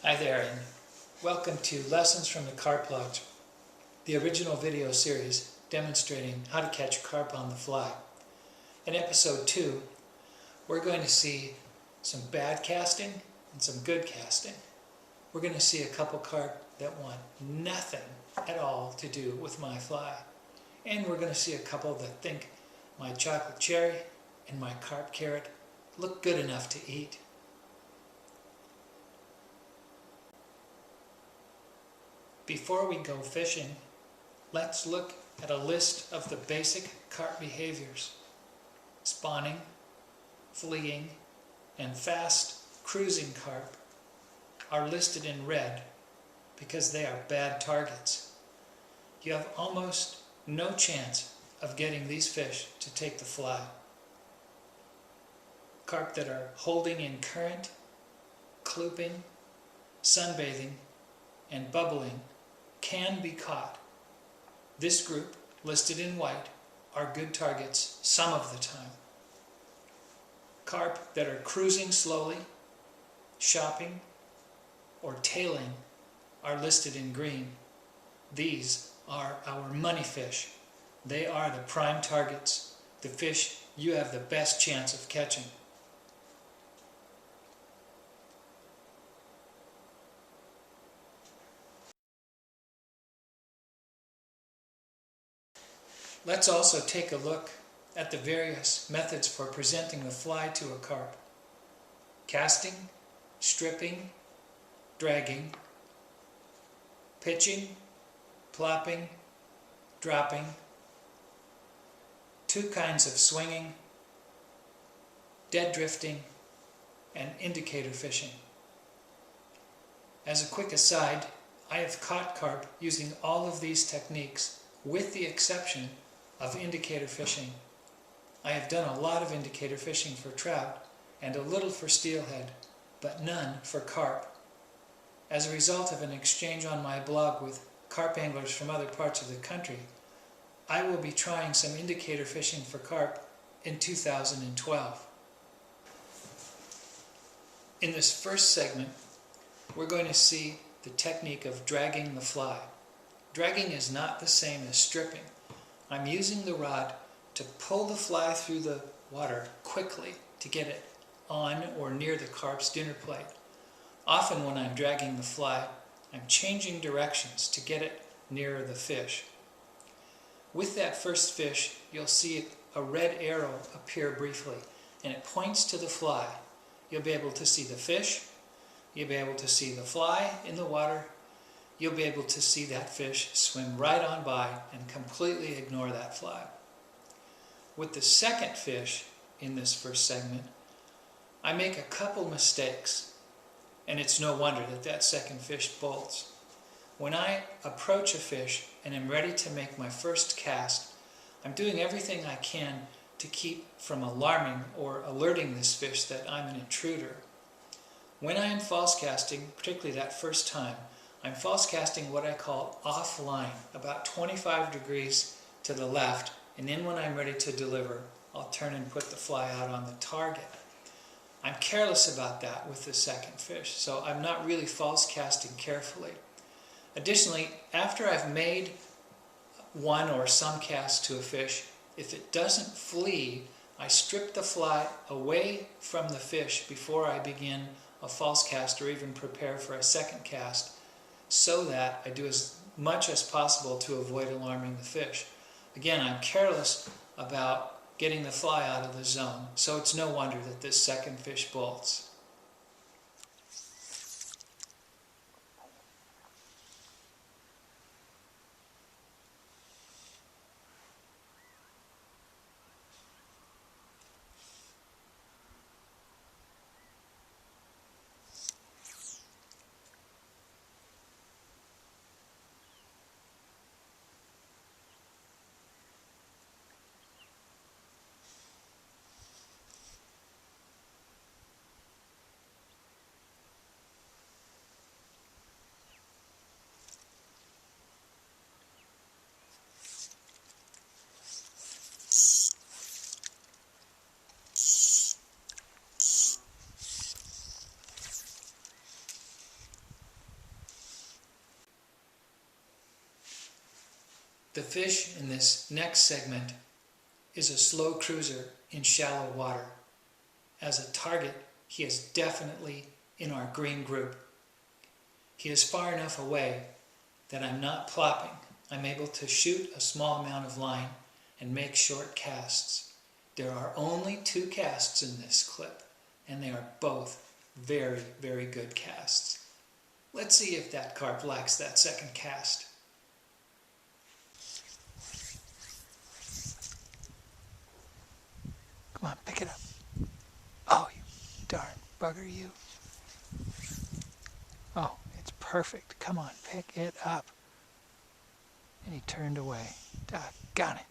Hi there, and welcome to Lessons from the Carp Lodge, the original video series demonstrating how to catch carp on the fly. In episode 2, we're going to see some bad casting and some good casting. We're going to see a couple carp that want nothing at all to do with my fly. And we're going to see a couple that think my chocolate cherry and my carp carrot look good enough to eat. Before we go fishing, let's look at a list of the basic carp behaviors. Spawning, fleeing, and fast cruising carp are listed in red because they are bad targets. You have almost no chance of getting these fish to take the fly. Carp that are holding in current, klooping, sunbathing, and bubbling can be caught. This group, listed in white, are good targets some of the time. Carp that are cruising slowly, shopping, or tailing are listed in green. These are our money fish. They are the prime targets, the fish you have the best chance of catching. Let's also take a look at the various methods for presenting the fly to a carp. Casting, stripping, dragging, pitching, plopping, dropping, two kinds of swinging, dead drifting, and indicator fishing. As a quick aside, I have caught carp using all of these techniques with the exception of indicator fishing. I have done a lot of indicator fishing for trout and a little for steelhead, but none for carp. As a result of an exchange on my blog with carp anglers from other parts of the country, I will be trying some indicator fishing for carp in 2012. In this first segment, we're going to see the technique of dragging the fly. Dragging is not the same as stripping. I'm using the rod to pull the fly through the water quickly to get it on or near the carp's dinner plate. Often when I'm dragging the fly, I'm changing directions to get it nearer the fish. With that first fish, you'll see a red arrow appear briefly, and it points to the fly. You'll be able to see the fish, you'll be able to see the fly in the water, you'll be able to see that fish swim right on by and completely ignore that fly. With the second fish in this first segment, I make a couple mistakes, and it's no wonder that that second fish bolts. When I approach a fish and am ready to make my first cast, I'm doing everything I can to keep from alarming or alerting this fish that I'm an intruder. When I am false casting, particularly that first time, I'm false casting what I call offline, about 25 degrees to the left, and then when I'm ready to deliver, I'll turn and put the fly out on the target. I'm careless about that with the second fish, so I'm not really false casting carefully. Additionally, after I've made one or some cast to a fish, if it doesn't flee, I strip the fly away from the fish before I begin a false cast or even prepare for a second cast, so that I do as much as possible to avoid alarming the fish. Again, I'm careless about getting the fly out of the zone, so it's no wonder that this second fish bolts. The fish in this next segment is a slow cruiser in shallow water. As a target, he is definitely in our green group. He is far enough away that I'm not plopping. I'm able to shoot a small amount of line and make short casts. There are only 2 casts in this clip, and they are both very, very good casts. Let's see if that carp likes that second cast. Come on, pick it up. Oh, you darn bugger, you. Oh, it's perfect. Come on, pick it up. And he turned away. Doggone it.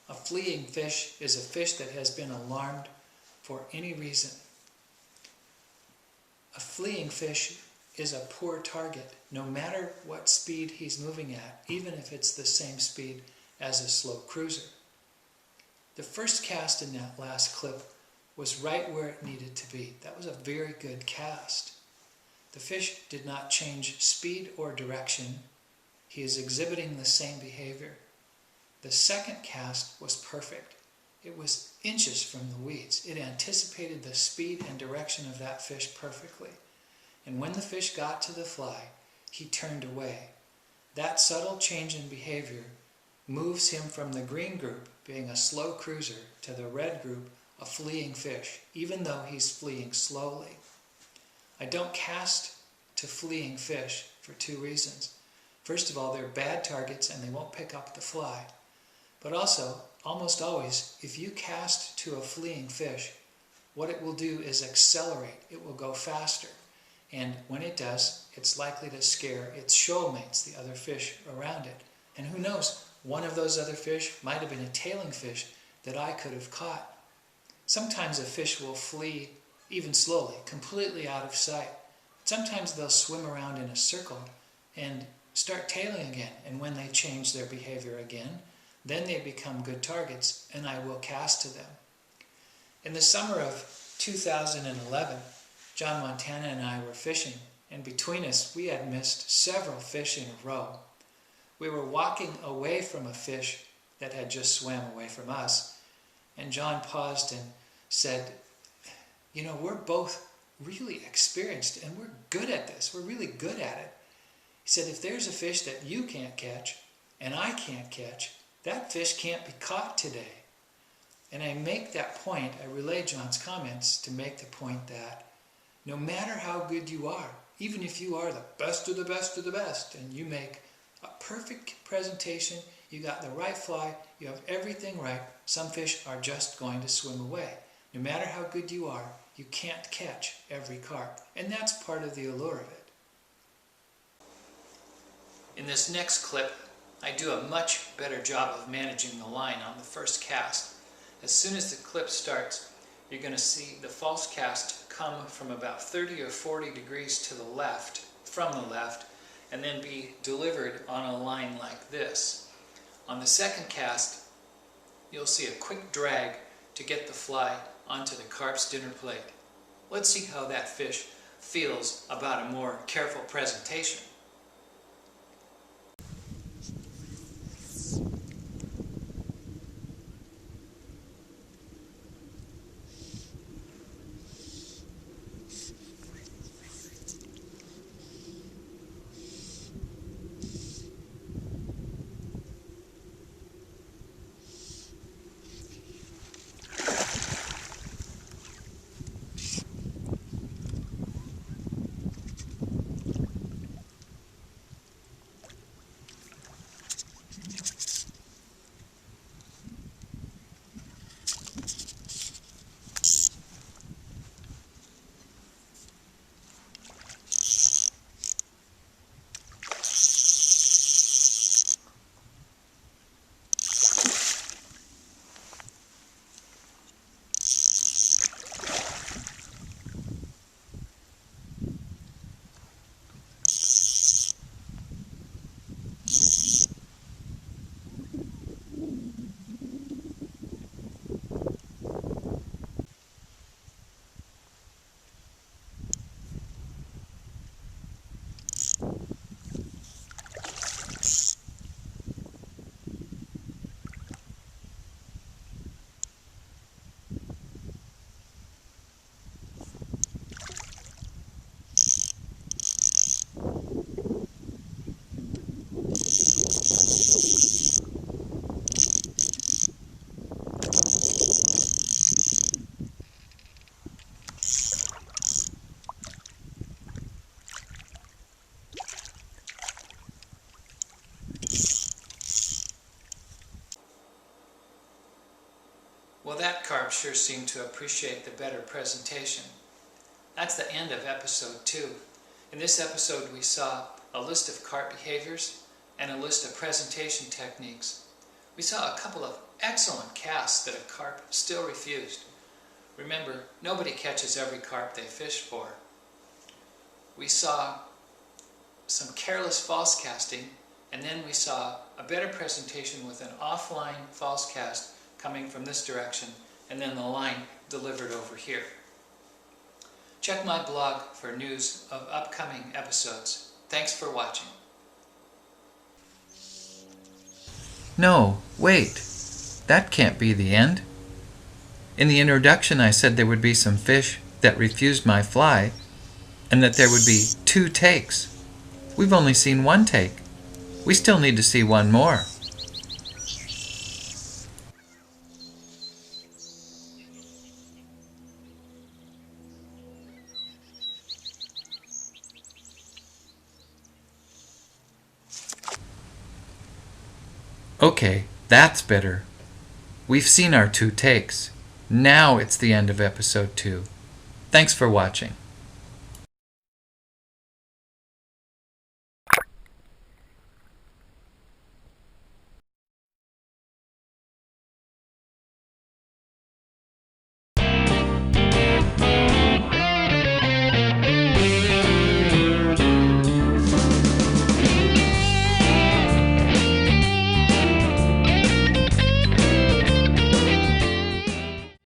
A fleeing fish is a fish that has been alarmed for any reason. A fleeing fish is a poor target, no matter what speed he's moving at, even if it's the same speed as a slow cruiser. The first cast in that last clip was right where it needed to be. That was a very good cast. The fish did not change speed or direction. He is exhibiting the same behavior. The second cast was perfect. It was inches from the weeds. It anticipated the speed and direction of that fish perfectly. And when the fish got to the fly, he turned away. That subtle change in behavior moves him from the green group, being a slow cruiser, to the red group, a fleeing fish, even though he's fleeing slowly. I don't cast to fleeing fish for 2 reasons. First of all, they're bad targets and they won't pick up the fly. But also, almost always, if you cast to a fleeing fish, what it will do is accelerate. It will go faster. And when it does, it's likely to scare its shoal mates, the other fish around it. And who knows, one of those other fish might have been a tailing fish that I could have caught. Sometimes a fish will flee, even slowly, completely out of sight. Sometimes they'll swim around in a circle and start tailing again. And when they change their behavior again, then they become good targets, and I will cast to them. In the summer of 2011, John Montana and I were fishing, and between us, we had missed several fish in a row. We were walking away from a fish that had just swam away from us, and John paused and said, "You know, we're both really experienced, and we're good at this. We're really good at it." He said, "If there's a fish that you can't catch, and I can't catch, that fish can't be caught today." And I make that point, I relay John's comments to make the point that no matter how good you are, even if you are the best of the best of the best, and you make a perfect presentation, you got the right fly, you have everything right, some fish are just going to swim away. No matter how good you are, you can't catch every carp. And that's part of the allure of it. In this next clip, I do a much better job of managing the line on the first cast. As soon as the clip starts, you're going to see the false cast come from about 30 or 40 degrees to the left, from the left, and then be delivered on a line like this. On the second cast, you'll see a quick drag to get the fly onto the carp's dinner plate. Let's see how that fish feels about a more careful presentation. Well, that carp sure seemed to appreciate the better presentation. That's the end of episode 2. In this episode we saw a list of carp behaviors and a list of presentation techniques. We saw a couple of excellent casts that a carp still refused. Remember, nobody catches every carp they fish for. We saw some careless false casting, and then we saw a better presentation with an offline false cast coming from this direction, and then the line delivered over here. Check my blog for news of upcoming episodes. Thanks for watching. No, wait. That can't be the end. In the introduction I said there would be some fish that refused my fly, and that there would be 2 takes. We've only seen 1 take. We still need to see 1 more. Okay, that's better. We've seen our 2 takes. Now it's the end of episode 2. Thanks for watching.